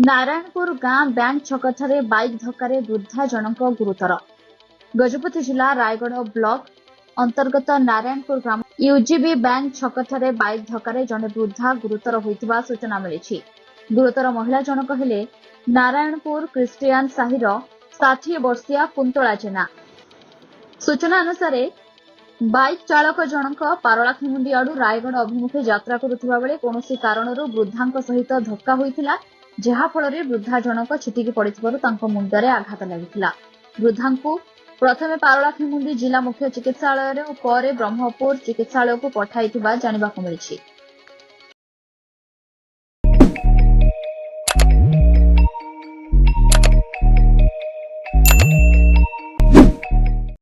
नारायणपुर गां bank छकଠାରେ bike धक्काରେ वृद्धा जनक गुरुतर। गजपति जिला रायगढ़ ब्लॉक अंतर्गत नारायणपुर ग्राम यूजीबी बैंक छकଠାରେ बाइक धक्काରେ जड़े वृद्धा गुरुतर होइतिबा सूचना मिली। गुरुतर महिला जनक हेले नारायणपुर क्रिस्टियान साहिर 60 वर्षीय कुंतला जेना। सूचना अनुसार बाइक चालक जनक पारलाखेमुंडी आड़ू रायगढ़ अभिमुखे यात्रा करुवा बेले कौनसी कारणरू वृद्धांक सहित धक्का होइतिला, जहा फଳରେ वृद्धा जनक छिटिकी पड़िथिबारु तांको मुंडरे आघात लागिथिला। वृद्धांकु प्रथमे पारलाखेमुंडी जिला मुख्य चिकित्सालय और पर ब्रह्मपुर चिकित्सालय को पठाइथिबा जानिबाकु मिलिछि।